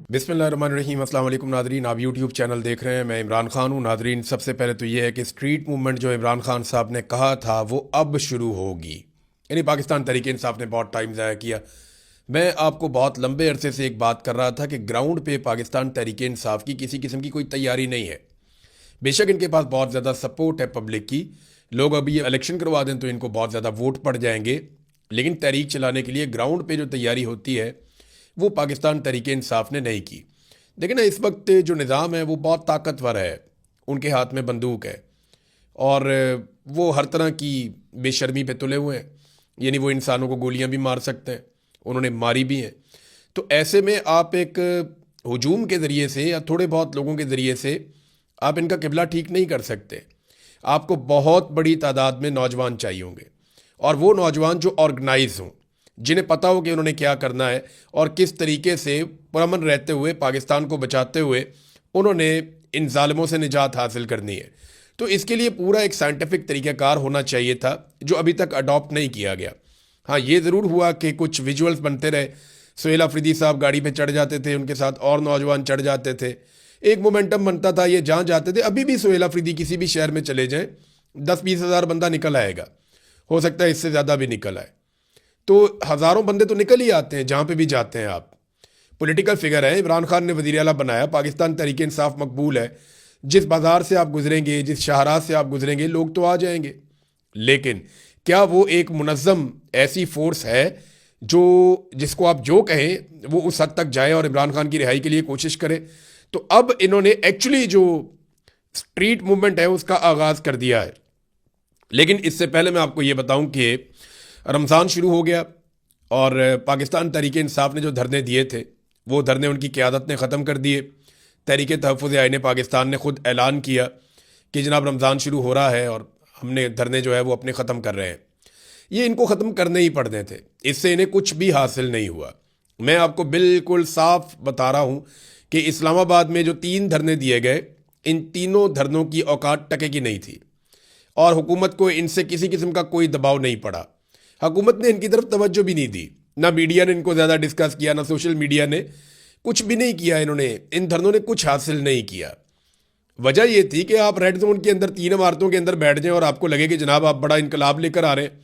बिस्मिल्लाहिर्रहमानिर्रहीम। अस्सलाम वालेकुम नादरीन, आप यूट्यूब चैनल देख रहे हैं। मैं इमरान खान हूँ। नादरीन, सबसे पहले तो ये है कि स्ट्रीट मूवमेंट जो इमरान खान साहब ने कहा था वो अब शुरू होगी। यानी पाकिस्तान तहरीक इंसाफ ने बहुत टाइम ज़ाया किया। मैं आपको बहुत लंबे अरसे से एक बात कर रहा था कि ग्राउंड पे पाकिस्तान तहरीक इंसाफ की किसी किस्म की कोई तैयारी नहीं है। बेशक इनके पास बहुत ज़्यादा सपोर्ट है पब्लिक की, लोग अभी ये इलेक्शन करवा दें तो इनको बहुत ज़्यादा वोट पड़ जाएंगे, लेकिन तहरीक चलाने के लिए ग्राउंड पे जो तैयारी होती है वो पाकिस्तान तहरीक इंसाफ ने नहीं की। देखिए ना, इस वक्त जो निज़ाम है वो बहुत ताकतवर है, उनके हाथ में बंदूक है और वो हर तरह की बेशर्मी पे तुले हुए हैं। यानी वो इंसानों को गोलियां भी मार सकते हैं, उन्होंने मारी भी हैं। तो ऐसे में आप एक हजूम के ज़रिए से या थोड़े बहुत लोगों के ज़रिए से आप इनका किबला ठीक नहीं कर सकते। आपको बहुत बड़ी तादाद में नौजवान चाहिए होंगे, और वो नौजवान जो ऑर्गेनाइज हों, जिन्हें पता हो कि उन्होंने क्या करना है और किस तरीके से पुरअमन रहते हुए पाकिस्तान को बचाते हुए उन्होंने इन जालिमों से निजात हासिल करनी है। तो इसके लिए पूरा एक साइंटिफिक तरीक़ाकार होना चाहिए था, जो अभी तक अडॉप्ट नहीं किया गया। हाँ, ये ज़रूर हुआ कि कुछ विजुअल्स बनते रहे। सुहेल अफरीदी साहब गाड़ी पे चढ़ जाते थे, उनके साथ और नौजवान चढ़ जाते थे, एक मोमेंटम बनता था, ये जहाँ जाते थे। अभी भी सुहेल अफरीदी किसी भी शहर में चले जाएं, 10-20 हज़ार बंदा निकल आएगा, हो सकता है इससे ज़्यादा भी निकल आए। तो हज़ारों बंदे तो निकल ही आते हैं जहाँ पे भी जाते हैं आप। पॉलिटिकल फिगर है, इमरान खान ने वज़ीर आला बनाया, पाकिस्तान तहरीक इंसाफ मकबूल है। जिस बाज़ार से आप गुजरेंगे, जिस शाहराह से आप गुजरेंगे, लोग तो आ जाएंगे। लेकिन क्या वो एक मुनज़्ज़म ऐसी फोर्स है जो जिसको आप जो कहें वो उस हद तक जाए और इमरान खान की रिहाई के लिए कोशिश करे? तो अब इन्होंने एक्चुअली जो स्ट्रीट मूवमेंट है उसका आगाज़ कर दिया है। लेकिन इससे पहले मैं आपको ये बताऊं कि रमज़ान शुरू हो गया और पाकिस्तान तहरीक इंसाफ ने जो धरने दिए थे वो धरने उनकी क़यादत ने ख़त्म कर दिए। तहरीक तहफ़्फ़ुज़ आईन पाकिस्तान ने ख़ुद ऐलान किया कि जनाब रमज़ान शुरू हो रहा है और हमने धरने जो है वो अपने ख़त्म कर रहे हैं। ये इनको ख़त्म करने ही पड़ने थे, इससे इन्हें कुछ भी हासिल नहीं हुआ। मैं आपको बिल्कुल साफ बता रहा हूँ कि इस्लामाबाद में जो 3 धरने दिए गए, इन तीनों धरनों की औकात टके की नहीं थी और हुकूमत को इनसे किसी किस्म का कोई दबाव नहीं पड़ा। हुकूमत ने इनकी तरफ तवज्जो भी नहीं दी, ना मीडिया ने इनको ज़्यादा डिस्कस किया, ना सोशल मीडिया ने, कुछ भी नहीं किया। इन्होंने, इन धरनों ने कुछ हासिल नहीं किया। वजह यह थी कि आप रेड जोन के अंदर 3 इमारतों के अंदर बैठ जाएं और आपको लगे कि जनाब आप बड़ा इनकलाब लेकर आ रहे हैं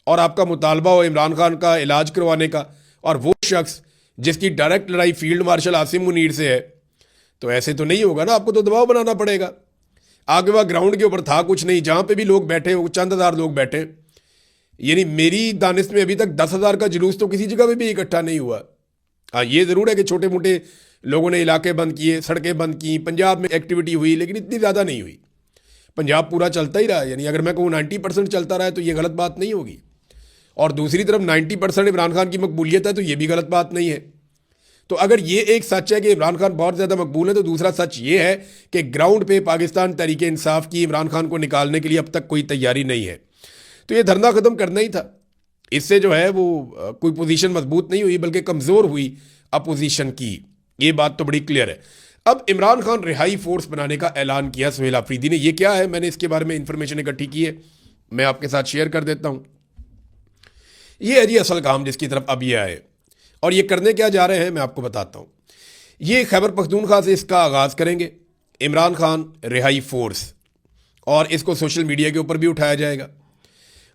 और आपका मुतालबा हो इमरान खान का इलाज करवाने का, और वो शख्स जिसकी डायरेक्ट लड़ाई फील्ड मार्शल आसिम मुनीर से है। तो ऐसे तो नहीं होगा ना, आपको तो दबाव बनाना पड़ेगा। आगे वह ग्राउंड के ऊपर था कुछ नहीं, जहाँ पे भी लोग बैठे वो चंद हज़ार लोग बैठे। यानी मेरी दानिश में अभी तक 10,000 का जुलूस तो किसी जगह पे भी इकट्ठा नहीं हुआ। हाँ, ये ज़रूर है कि छोटे मोटे लोगों ने इलाके बंद किए, सड़कें बंद की, पंजाब में एक्टिविटी हुई, लेकिन इतनी ज़्यादा नहीं हुई। पंजाब पूरा चलता ही रहा। यानी अगर मैं कहूँ 90% चलता रहा है तो ये गलत बात नहीं होगी, और दूसरी तरफ 90% इमरान खान की मकबूलियत है तो ये भी गलत बात नहीं है। तो अगर ये एक सच है कि इमरान खान बहुत ज़्यादा मकबूल है, तो दूसरा सच ये है कि ग्राउंड पे पाकिस्तान तहरीक इंसाफ की इमरान खान को निकालने के लिए अब तक कोई तैयारी नहीं है। तो ये धरना ख़त्म करना ही था। इससे जो है वो कोई पोजीशन मजबूत नहीं हुई बल्कि कमज़ोर हुई अपोजिशन की। ये बात तो बड़ी क्लियर है। अब इमरान खान रिहाई फोर्स बनाने का ऐलान किया सुहेल अफरीदी ने। ये क्या है, मैंने इसके बारे में इंफॉर्मेशन इकट्ठी की है, मैं आपके साथ शेयर कर देता हूँ। ये है जी असल काम जिसकी तरफ अब ये आए, और ये करने क्या जा रहे हैं मैं आपको बताता हूँ। ये खैबर पख्तूनख्वा से इसका आगाज़ करेंगे, इमरान खान रिहाई फोर्स, और इसको सोशल मीडिया के ऊपर भी उठाया जाएगा,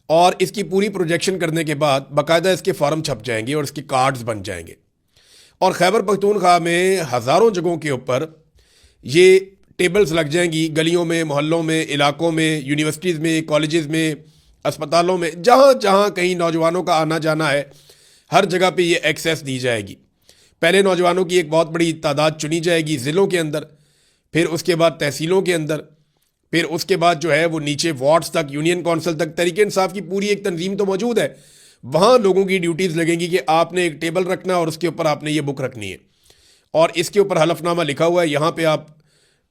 और इसकी पूरी प्रोजेक्शन करने के बाद बाकायदा इसके फॉर्म छप जाएंगे और इसके कार्ड्स बन जाएंगे, और खैबर पख्तूनख्वा में हज़ारों जगहों के ऊपर ये टेबल्स लग जाएंगी, गलियों में, मोहल्लों में, इलाकों में, यूनिवर्सिटीज़ में, कॉलेजेस में, अस्पतालों में, जहाँ जहाँ कहीं नौजवानों का आना जाना है, हर जगह पे ये एक्सेस दी जाएगी। पहले नौजवानों की एक बहुत बड़ी तादाद चुनी जाएगी ज़िलों के अंदर, फिर उसके बाद तहसीलों के अंदर, फिर उसके बाद जो है वो नीचे वार्ड्स तक, यूनियन काउंसिल तक। तहरीक इंसाफ की पूरी एक तंजीम तो मौजूद है, वहाँ लोगों की ड्यूटीज़ लगेंगी कि आपने एक टेबल रखना और उसके ऊपर आपने ये बुक रखनी है, और इसके ऊपर हलफनामा लिखा हुआ है। यहाँ पे आप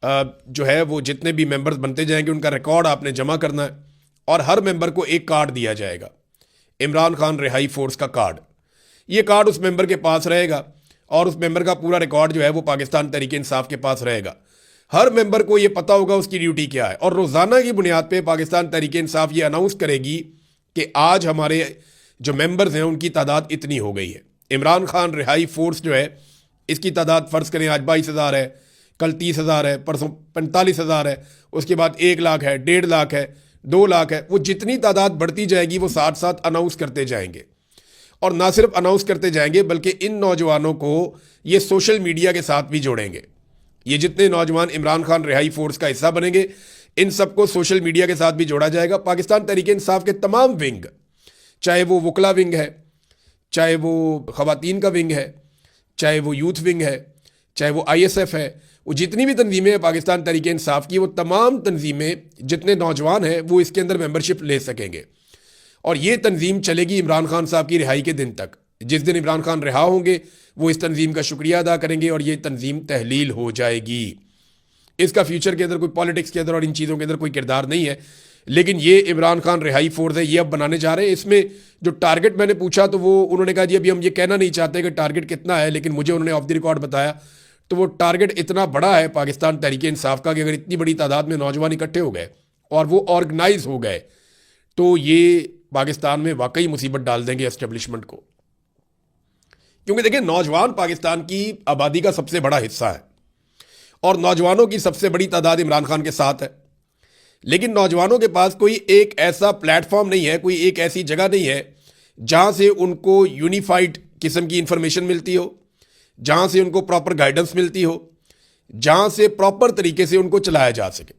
जो है वो जितने भी मेंबर्स बनते जाएंगे उनका रिकॉर्ड आपने जमा करना है, और हर मेंबर को एक कार्ड दिया जाएगा, इमरान खान रिहाई फोर्स का कार्ड। ये कार्ड उस मेंबर के पास रहेगा, और उस मेंबर का पूरा रिकॉर्ड जो है वो पाकिस्तान तहरीक इंसाफ के पास रहेगा। हर मेंबर को ये पता होगा उसकी ड्यूटी क्या है, और रोज़ाना की बुनियाद पे पाकिस्तान तहरीक इंसाफ ये अनाउंस करेगी कि आज हमारे जो मेंबर्स हैं उनकी तादाद इतनी हो गई है। इमरान खान रिहाई फोर्स जो है इसकी तादाद फ़र्ज़ करें आज 22,000 है, कल 30,000 है, परसों 45,000 है, उसके बाद 1 लाख है, 1.5 लाख है, 2 लाख है। वो जितनी तादाद बढ़ती जाएगी वो साथ साथ अनाउंस करते जाएंगे, और ना सिर्फ अनाउंस करते जाएंगे बल्कि इन नौजवानों को ये सोशल मीडिया के साथ भी जोड़ेंगे। ये जितने नौजवान इमरान खान रिहाई फोर्स का हिस्सा बनेंगे, इन सबको सोशल मीडिया के साथ भी जोड़ा जाएगा। पाकिस्तान तहरीक इंसाफ के तमाम विंग, चाहे वो वकला विंग है, चाहे वो ख़वातीन का विंग है, चाहे वो यूथ विंग है, चाहे वो ISF है, वो जितनी भी तंजीमें हैं पाकिस्तान तहरीक इंसाफ की, वो तमाम तंजीमें, जितने नौजवान हैं वो इसके अंदर मेंबरशिप ले सकेंगे। और ये तंजीम चलेगी इमरान खान साहब की रिहाई के दिन तक। जिस दिन इमरान खान रिहा होंगे वो इस तंजीम का शुक्रिया अदा करेंगे और ये तंजीम तहलील हो जाएगी। इसका फ्यूचर के अंदर कोई पॉलिटिक्स के अंदर और इन चीज़ों के अंदर कोई किरदार नहीं है, लेकिन ये इमरान खान रिहाई फोर्स है, ये अब बनाने जा रहे हैं। इसमें जो टारगेट मैंने पूछा तो वो उन्होंने कहा जी अभी हम ये कहना नहीं चाहते कि टारगेट कितना है, लेकिन मुझे उन्होंने ऑफ द रिकॉर्ड बताया तो वो टारगेट इतना बड़ा है पाकिस्तान तहरीक इंसाफ का कि अगर इतनी बड़ी तादाद में नौजवान इकट्ठे हो गए और वो ऑर्गेनाइज हो गए तो ये पाकिस्तान में वाकई मुसीबत डाल देंगे एस्टेब्लिशमेंट को। क्योंकि देखिए, नौजवान पाकिस्तान की आबादी का सबसे बड़ा हिस्सा है और नौजवानों की सबसे बड़ी तादाद इमरान खान के साथ है, लेकिन नौजवानों के पास कोई एक ऐसा प्लेटफॉर्म नहीं है, कोई एक ऐसी जगह नहीं है जहां से उनको यूनिफाइड किस्म की इंफॉर्मेशन मिलती हो, जहां से उनको प्रॉपर गाइडेंस मिलती हो, जहां से प्रॉपर तरीके से उनको चलाया जा सके।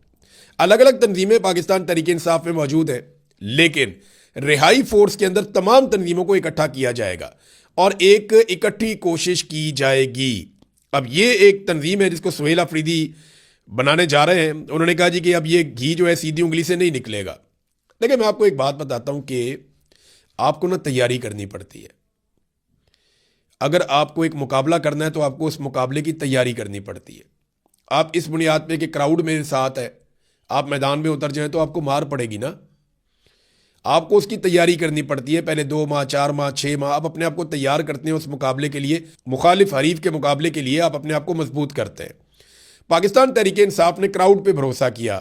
अलग अलग तंजीमें पाकिस्तान तहरीक इंसाफ में मौजूद हैं, लेकिन रिहाई फोर्स के अंदर तमाम तंजीमों को इकट्ठा किया जाएगा और एक इकट्ठी कोशिश की जाएगी। अब ये एक तंजीम है जिसको सुहेल अफरीदी बनाने जा रहे हैं। उन्होंने कहा जी कि अब ये घी जो है सीधी उंगली से नहीं निकलेगा। देखिए, मैं आपको एक बात बताता हूं कि आपको ना तैयारी करनी पड़ती है। अगर आपको एक मुकाबला करना है तो आपको उस मुकाबले की तैयारी करनी पड़ती है। आप इस बुनियाद पे कि क्राउड मेरे साथ है, आप मैदान में उतर जाएं तो आपको मार पड़ेगी ना। आपको उसकी तैयारी करनी पड़ती है। पहले 2 माह, 4 माह, 6 माह आप अपने आप को तैयार करते हैं उस मुकाबले के लिए, मुखालिफ हरीफ के मुकाबले के लिए आप अपने आप को मजबूत करते हैं। पाकिस्तान तहरीक इंसाफ ने क्राउड पे भरोसा किया।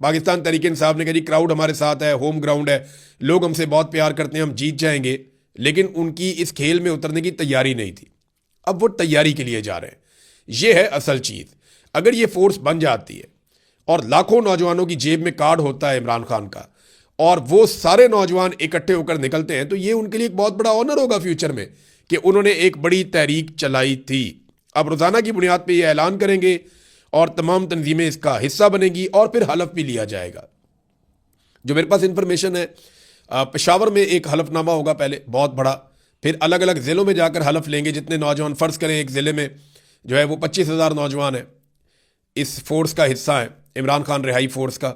पाकिस्तान तहरीक इंसाफ ने कहा जी क्राउड हमारे साथ है, होम ग्राउंड है, लोग हमसे बहुत प्यार करते हैं, हम जीत जाएंगे। लेकिन उनकी इस खेल में उतरने की तैयारी नहीं थी। अब वो तैयारी के लिए जा रहे हैं। ये है असल चीज़। अगर ये फोर्स बन जाती है और लाखों नौजवानों की जेब में कार्ड होता है इमरान खान का और वो सारे नौजवान इकट्ठे होकर निकलते हैं, तो ये उनके लिए एक बहुत बड़ा ऑनर होगा फ्यूचर में कि उन्होंने एक बड़ी तहरीक चलाई थी। अब रोज़ाना की बुनियाद पे ये ऐलान करेंगे और तमाम तंजीमें इसका हिस्सा बनेंगी और फिर हलफ भी लिया जाएगा। जो मेरे पास इंफॉर्मेशन है, पेशावर में एक हलफनामा होगा पहले बहुत बड़ा, फिर अलग अलग ज़िलों में जाकर हलफ लेंगे जितने नौजवान। फ़र्ज़ करें एक ज़िले में जो है वो 25,000 नौजवान है, इस फोर्स का हिस्सा है इमरान खान रिहाई फोर्स का,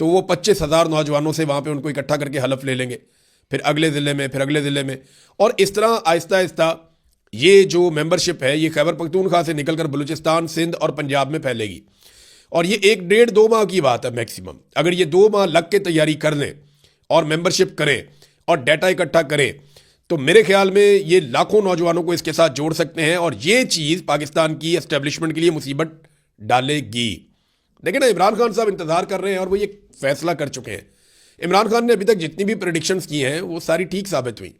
तो वो 25,000 नौजवानों से वहाँ पे उनको इकट्ठा करके हलफ ले लेंगे, फिर अगले ज़िले में, फिर अगले ज़िले में, और इस तरह आहिस्ता आहिस्ता ये जो मेंबरशिप है ये खैबर पख्तूनख्वा से निकलकर बलूचिस्तान, सिंध और पंजाब में फैलेगी। और ये 1-1.5-2 माह की बात है मैक्सिमम। अगर ये 2 माह लग के तैयारी कर लें और मेंबरशिप करें और डाटा इकट्ठा करें तो मेरे ख्याल में ये लाखों नौजवानों को इसके साथ जोड़ सकते हैं और ये चीज़ पाकिस्तान की एस्टेब्लिशमेंट के लिए मुसीबत डालेगी। देखिए ना, इमरान खान साहब इंतजार कर रहे हैं और वो ये फैसला कर चुके हैं। इमरान खान ने अभी तक जितनी भी प्रेडिक्शंस की हैं वो सारी ठीक साबित हुई।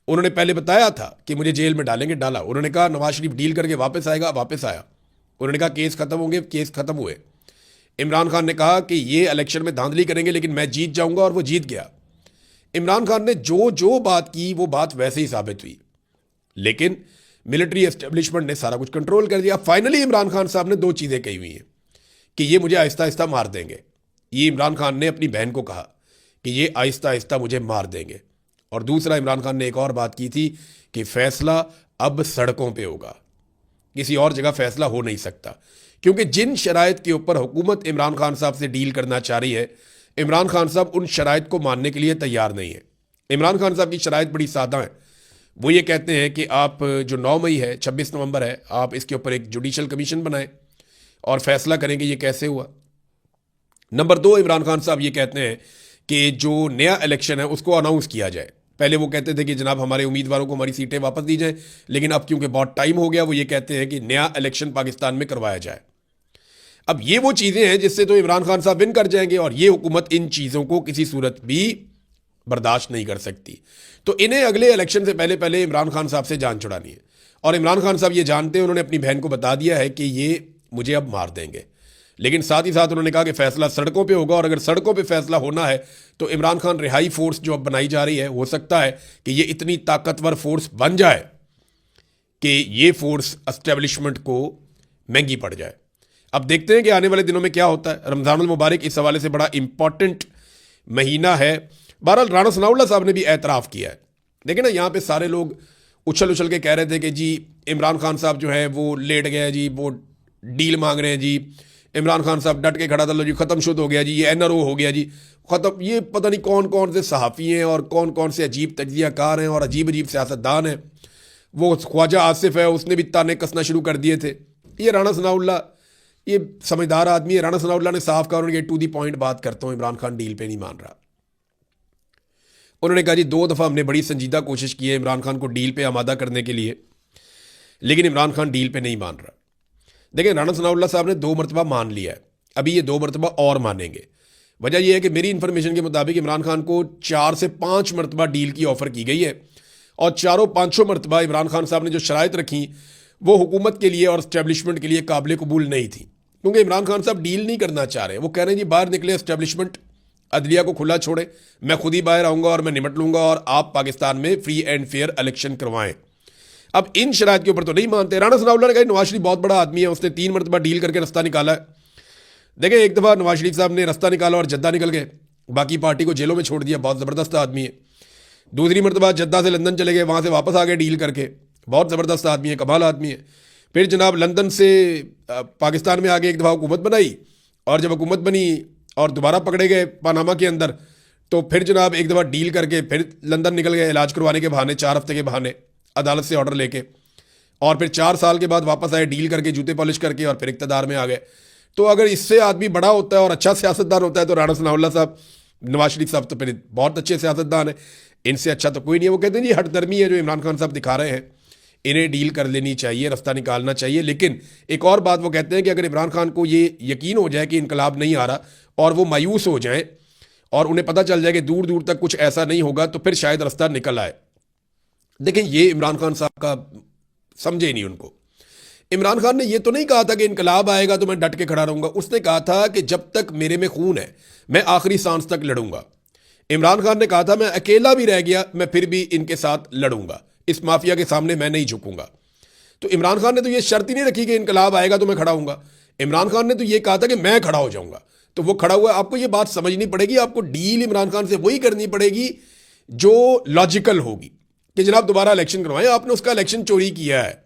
उन्होंने पहले बताया था कि मुझे जेल में डालेंगे, डाला। उन्होंने कहा नवाज शरीफ डील करके वापस आएगा, वापस आया। उन्होंने कहा केस खत्म होंगे, केस खत्म हुए। इमरान खान ने कहा कि ये इलेक्शन में धांधली करेंगे लेकिन मैं जीत जाऊंगा, और वो जीत गया। इमरान खान ने जो जो बात की वो बात वैसे ही साबित हुई, लेकिन मिलिट्री एस्टेब्लिशमेंट ने सारा कुछ कंट्रोल कर दिया। फाइनली इमरान खान साहब ने 2 चीज़ें कही हुई हैं कि ये मुझे आहिस्ता आहिस्ता मार देंगे। ये इमरान खान ने अपनी बहन को कहा कि ये आहिस्ता आहिस्ता मुझे मार देंगे। और दूसरा, इमरान खान ने एक और बात की थी कि फैसला अब सड़कों पे होगा, किसी और जगह फैसला हो नहीं सकता। क्योंकि जिन शराइत के ऊपर हुकूमत इमरान खान साहब से डील करना चाह रही है, इमरान खान साहब उन शराइत को मानने के लिए तैयार नहीं है। इमरान खान साहब की शराइत बड़ी सादा है। वो ये कहते हैं कि आप जो 9 मई है, 26 नवंबर है, आप इसके ऊपर एक जुडिशल कमीशन बनाएं और फैसला करेंगे ये कैसे हुआ। नंबर 2, इमरान खान साहब ये कहते हैं कि जो नया इलेक्शन है उसको अनाउंस किया जाए। पहले वो कहते थे कि जनाब हमारे उम्मीदवारों को हमारी सीटें वापस दी जाएं, लेकिन अब क्योंकि बहुत टाइम हो गया वो ये कहते हैं कि नया इलेक्शन पाकिस्तान में करवाया जाए। अब ये वो चीज़ें हैं जिससे तो इमरान खान साहब विन कर जाएंगे, और ये हुकूमत इन चीज़ों को किसी सूरत भी बर्दाश्त नहीं कर सकती। तो इन्हें अगले इलेक्शन से पहले पहले इमरान खान साहब से जान छुड़ानी है। और इमरान खान साहब ये जानते हैं, उन्होंने अपनी बहन को बता दिया है कि ये मुझे अब मार देंगे। लेकिन साथ ही साथ उन्होंने कहा कि फैसला सड़कों पे होगा, और अगर सड़कों पे फैसला होना है तो इमरान खान रिहाई फोर्स जो अब बनाई जा रही है, हो सकता है कि ये इतनी ताकतवर फोर्स बन जाए कि ये फोर्स एस्टेब्लिशमेंट को महंगी पड़ जाए। अब देखते हैं कि आने वाले दिनों में क्या होता है। रमज़ानुल मुबारक इस हवाले से बड़ा इंपॉर्टेंट महीना है। बहरहाल राणा सनाउल्लाह साहब ने भी एतराफ़ किया है। देखिए ना, यहाँ पे सारे लोग उछल उछल के कह रहे थे कि जी इमरान खान साहब जो है वो लेट गए जी, वो डील मांग रहे हैं जी, इमरान खान साहब डट के खड़ा था, लो जी ख़त्म शुद्ध हो गया जी, ये NRO हो गया जी ख़त्म। ये पता नहीं कौन कौन से सहाफ़ी हैं और कौन कौन से अजीब तज्ज़ियाकार हैं और अजीब अजीब सियासतदान हैं। वो ख्वाजा आसिफ है, उसने भी ताने कसना शुरू कर दिए थे। ये राणा सनाउल्लाह ये समझदार आदमी है। राणा सनाउल्लाह ने साफ कहा, उन्होंने टू दी पॉइंट बात करता हूँ, इमरान खान डील पे नहीं मान रहा। उन्होंने कहा जी 2 दफ़ा हमने बड़ी संजीदा कोशिश की है इमरान खान को डील पे आमादा करने के लिए, लेकिन इमरान खान डील पे नहीं मान रहा। देखिए, राणा सनाउल्लाह साहब ने 2 मरतबा मान लिया है, अभी ये 2 मरतबा और मानेंगे। वजह यह है कि मेरी इन्फॉर्मेशन के मुताबिक इमरान खान को 4 से 5 मरतबा डील की ऑफ़र की गई है, और चारों पाँचों मरतबा इमरान खान साहब ने जो शराइत रखी वो हुकूमत के लिए और इस्टेब्लिशमेंट के लिए काबिल कबूल नहीं थी। क्योंकि इमरान खान साहब डील नहीं करना चाह रहे। वो कह रहे हैं जी बाहर निकले इस्टेब्लिशमेंट, अदलिया को खुला छोड़े, मैं खुद ही बाहर आऊँगा और मैं निपट लूँगा, और आप पाकिस्तान में फ्री एंड फेयर इलेक्शन करवाएं। अब इन शराइत के ऊपर तो नहीं मानते। राणा सनाउल्लाह ने कहा नवाज शरीफ बहुत बड़ा आदमी है, उसने 3 मरतबा डील करके रास्ता निकाला है। देखिए, एक दफ़ा नवाज शरीफ साहब ने रास्ता निकाला और जद्दा निकल गए, बाकी पार्टी को जेलों में छोड़ दिया, बहुत ज़बरदस्त आदमी है। दूसरी मरतबा जद्दा से लंदन चले गए, वहाँ से वापस आ गए डील करके, बहुत ज़बरदस्त आदमी है, कमाल आदमी है। फिर जनाब लंदन से पाकिस्तान में आगे एक दफ़ा हुकूमत बनाई, और जब हुकूमत बनी और दोबारा पकड़े गए पनामा के अंदर, तो फिर जनाब एक दफ़ा डील करके फिर लंदन निकल गए इलाज करवाने के बहाने, 4 हफ्ते के बहाने अदालत से ऑर्डर लेके, और फिर 4 साल के बाद वापस आए डील करके, जूते पॉलिश करके, और फिर इक़्तिदार में आ गए। तो अगर इससे आदमी बड़ा होता है और अच्छा सियासतदान होता है तो राणा सनाउल्लाह साहब, नवाज शरीफ साहब तो फिर बहुत अच्छे सियासतदान हैं, इनसे अच्छा तो कोई नहीं है। वो कहते हैं जी हठधर्मी है जो इमरान खान साहब दिखा रहे हैं, इन्हें डील कर लेनी चाहिए, रास्ता निकालना चाहिए। लेकिन एक और बात वो कहते हैं कि अगर इमरान खान को ये यकीन हो जाए कि इनकलाब नहीं आ रहा और वो मायूस हो जाएं और उन्हें पता चल जाए कि दूर दूर तक कुछ ऐसा नहीं होगा, तो फिर शायद रास्ता निकल आए। देखें, ये इमरान खान साहब का समझे नहीं उनको। इमरान खान ने ये तो नहीं कहा था कि इनकलाब आएगा तो मैं डट के खड़ा रहूंगा। उसने कहा था कि जब तक मेरे में खून है मैं आखिरी सांस तक लड़ूंगा। इमरान खान ने कहा था मैं अकेला भी रह गया मैं फिर भी इनके साथ लड़ूंगा, इस माफिया के सामने मैं नहीं झुकूंगा। तो इमरान खान ने तो ये शर्त ही नहीं रखी कि इनकलाब आएगा तो मैं खड़ा हूंगा। इमरान खान ने तो ये कहा था कि मैं खड़ा हो जाऊंगा, तो वो खड़ा हुआ। आपको ये बात समझनी पड़ेगी, आपको डील इमरान खान से वही करनी पड़ेगी जो लॉजिकल होगी कि जनाब दोबारा इलेक्शन करवाएं। आपने उसका इलेक्शन चोरी किया है।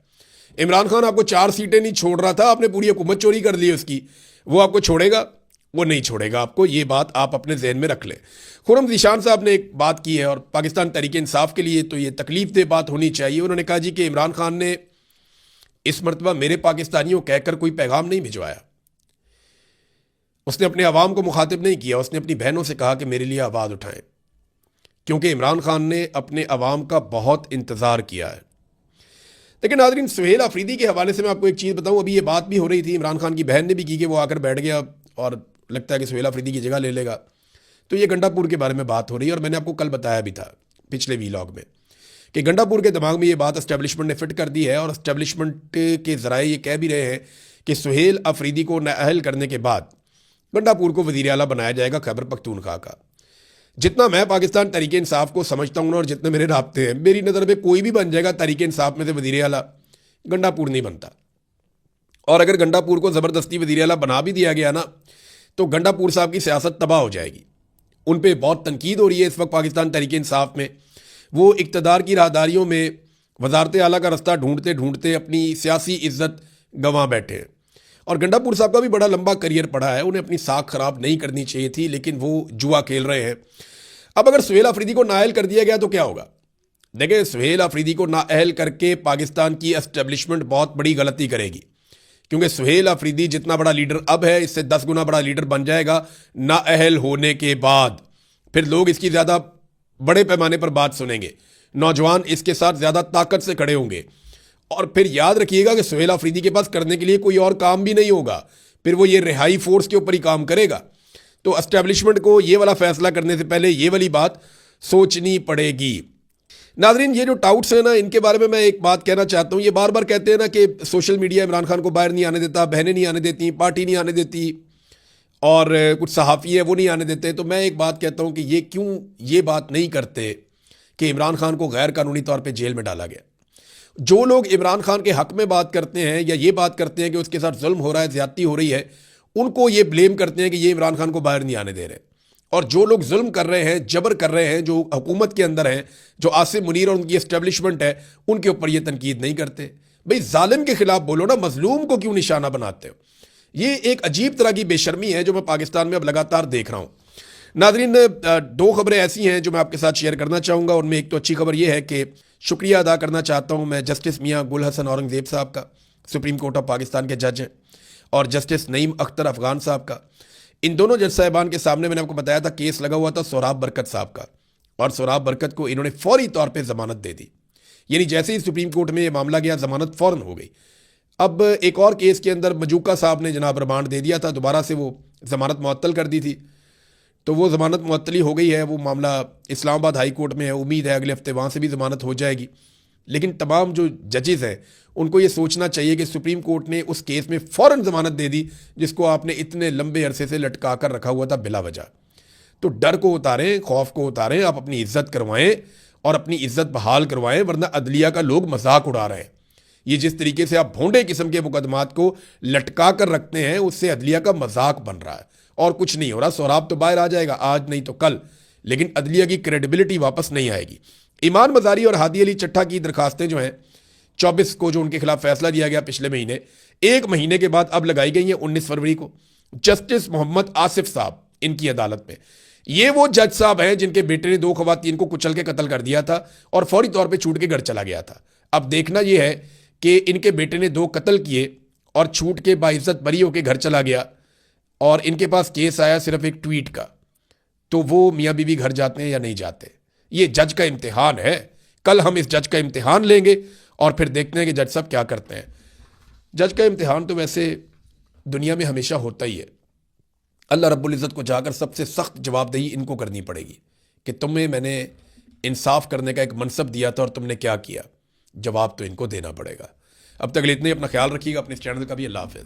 इमरान खान आपको 4 सीटें नहीं छोड़ रहा था, आपने पूरी हुकूमत चोरी कर ली उसकी। वो आपको छोड़ेगा? वो नहीं छोड़ेगा आपको। ये बात आप अपने जहन में रख लें। खुर्रम ज़ीशान साहब ने एक बात की है, और पाकिस्तान तहरीक इंसाफ के लिए तो ये तकलीफ दे बात होनी चाहिए। उन्होंने कहा जी कि इमरान खान ने इस मरतबा मेरे पाकिस्तानियों कहकर कोई पैगाम नहीं भिजवाया। उसने अपने अवाम को मुखातिब नहीं किया, उसने अपनी बहनों से कहा कि मेरे लिए आवाज़ उठाएं, क्योंकि इमरान खान ने अपने अवाम का बहुत इंतज़ार किया है। लेकिन नाज़रीन, सुहेल अफरीदी के हवाले से मैं आपको एक चीज़ बताऊं। अभी ये बात भी हो रही थी, इमरान खान की बहन ने भी की कि वो आकर बैठ गया और लगता है कि सुहेल अफरीदी की जगह ले लेगा। तो ये गंडापुर के बारे में बात हो रही है, और मैंने आपको कल बताया भी था पिछले वीलॉग में कि गंडापुर के दिमाग में ये बात एस्टेब्लिशमेंट ने फिट कर दी है, और एस्टेब्लिशमेंट के ज़राए ये कह भी रहे हैं कि सुहेल अफरीदी को नाअहल करने के बाद गंडापुर को वज़ीर आला बनाया जाएगा खैबर पख्तूनख्वा का। जितना मैं पाकिस्तान तहरीक इंसाफ को समझता हूँ ना, और जितने मेरे राब्ते हैं, मेरी नज़र में कोई भी बन जाएगा तहरीक इंसाफ में से वज़ीर आला, गंडापुर नहीं बनता। और अगर गंडापुर को ज़बरदस्ती वज़ीर आला बना भी दिया गया ना, तो गंडापुर साहब की सियासत तबाह हो जाएगी। उन पर बहुत तनकीद हो रही है इस वक्त पाकिस्तान तहरीक इंसाफ में। वो इक़्तिदार की राहदारियों में वज़ारत आला का रास्ता ढूंढते ढूंढते अपनी सियासी इज़्ज़त गंवा बैठे हैं। और गंडापुर साहब का भी बड़ा लंबा करियर पड़ा है, उन्हें अपनी साख खराब नहीं करनी चाहिए थी, लेकिन वो जुआ खेल रहे हैं। अब अगर सुहेल अफरीदी को नाअहल कर दिया गया तो क्या होगा? देखिए, सुहेल अफरीदी को नाअहल करके पाकिस्तान की एस्टेब्लिशमेंट बहुत बड़ी गलती करेगी, क्योंकि सुहेल अफरीदी जितना बड़ा लीडर अब है, इससे 10 गुना बड़ा लीडर बन जाएगा नाअहल होने के बाद। फिर लोग इसकी ज़्यादा बड़े पैमाने पर बात सुनेंगे, नौजवान इसके साथ ज़्यादा ताकत से खड़े होंगे। और फिर याद रखिएगा कि सुहेल अफरीदी के पास करने के लिए कोई और काम भी नहीं होगा, फिर वो ये रिहाई फोर्स के ऊपर ही काम करेगा। तो एस्टेब्लिशमेंट को ये वाला फैसला करने से पहले ये वाली बात सोचनी पड़ेगी। नाजरीन, ये जो टाउट्स हैं ना, इनके बारे में मैं एक बात कहना चाहता हूँ। ये बार बार कहते हैं ना कि सोशल मीडिया इमरान खान को बाहर नहीं आने देता, बहनें नहीं आने देती, पार्टी नहीं आने देती, और कुछ सहाफ़ी है वो नहीं आने देते। तो मैं एक बात कहता हूँ कि ये क्यों ये बात नहीं करते कि इमरान खान को गैर कानूनी तौर पे जेल में डाला गया। जो लोग इमरान खान के हक में बात करते हैं या ये बात करते हैं कि उसके साथ जुल्म हो रहा है, ज़्यादती हो रही है, उनको ये ब्लेम करते हैं कि ये इमरान खान को बाहर नहीं आने दे रहे। और जो लोग जुल्म कर रहे हैं, जबर कर रहे हैं, जो हुकूमत के अंदर हैं, जो आसिम मुनीर और उनकी एस्टेब्लिशमेंट है, उनके ऊपर ये तनकीद नहीं करते। भाई जालिम के खिलाफ बोलो ना, मजलूम को क्यों निशाना बनाते हो? ये एक अजीब तरह की बेशर्मी है जो मैं पाकिस्तान में अब लगातार देख रहा हूँ। नाजरीन, दो खबरें ऐसी हैं जो मैं आपके साथ शेयर करना चाहूँगा। उनमें एक तो अच्छी खबर यह है कि शुक्रिया अदा करना चाहता हूँ मैं जस्टिस मियाँ गुल हसन औरंगज़ेब साहब का, सुप्रीम कोर्ट ऑफ पाकिस्तान के जज हैं, और जस्टिस नईम अख्तर अफगान साहब का। इन दोनों जज साहिबान के सामने मैंने आपको बताया था केस लगा हुआ था सोहराब बरकत साहब का, और सोहराब बरकत को इन्होंने फौरी तौर पर जमानत दे दी। यानी जैसे ही सुप्रीम कोर्ट में ये मामला गया, जमानत फ़ौरन हो गई। अब एक और केस के अंदर मजूका साहब ने जनाब रिमांड दे दिया था, दोबारा से वो जमानत मुअत्तल कर दी थी, तो वो ज़मानत मुअत्तली हो गई है। वो मामला इस्लामाबाद हाई कोर्ट में है, उम्मीद है अगले हफ्ते वहाँ से भी ज़मानत हो जाएगी। लेकिन तमाम जो जजेस हैं उनको ये सोचना चाहिए कि सुप्रीम कोर्ट ने उस केस में फ़ौरन ज़मानत दे दी जिसको आपने इतने लंबे अरसे से लटका कर रखा हुआ था बिला वजह। तो डर को उतारें, खौफ को उतारें, आप अपनी इज्जत करवाएं और अपनी इज्जत बहाल करवाएं, वरना अदलिया का लोग मजाक उड़ा रहे हैं। ये जिस तरीके से आप भोंडे किस्म के मुकदमात को लटका कर रखते हैं, उससे अदलिया का मजाक बन रहा है और कुछ नहीं हो रहा। सोहराब तो बाहर आ जाएगा आज नहीं तो कल, लेकिन अदलिया की क्रेडिबिलिटी वापस नहीं आएगी। ईमान मजारी और हादी अली चट्टा की दरखास्तें जो हैं 24 को, जो उनके खिलाफ फैसला दिया गया पिछले महीने, एक महीने के बाद अब लगाई गई है 19 फरवरी को। जस्टिस मोहम्मद आसिफ साहब इनकी अदालत में, ये वो जज साहब हैं जिनके बेटे ने 2 खवातीन को कुचल के कत्ल कर दिया था और फौरी तौर पे छूट के घर चला गया था। अब देखना यह है कि इनके बेटे ने 2 कत्ल किए और छूट के बाइज्जत बरी होकर घर चला गया, और इनके पास केस आया सिर्फ एक ट्वीट का, तो वो मियाँ बीवी घर जाते हैं या नहीं जाते? ये जज का इम्तिहान है। कल हम इस जज का इम्तिहान लेंगे और फिर देखते हैं कि जज साहब क्या करते हैं। जज का इम्तिहान तो वैसे दुनिया में हमेशा होता ही है। अल्लाह रब्बुल इज़्ज़त को जाकर सबसे सख्त जवाबदेही इनको करनी पड़ेगी कि तुम्हें मैंने इंसाफ करने का एक मनसब दिया था और तुमने क्या किया। जवाब तो इनको देना पड़ेगा। अब तक इतने, अपना ख्याल रखिएगा, अपने इस चैनल का भी। अल्लाह हाफ़िज़।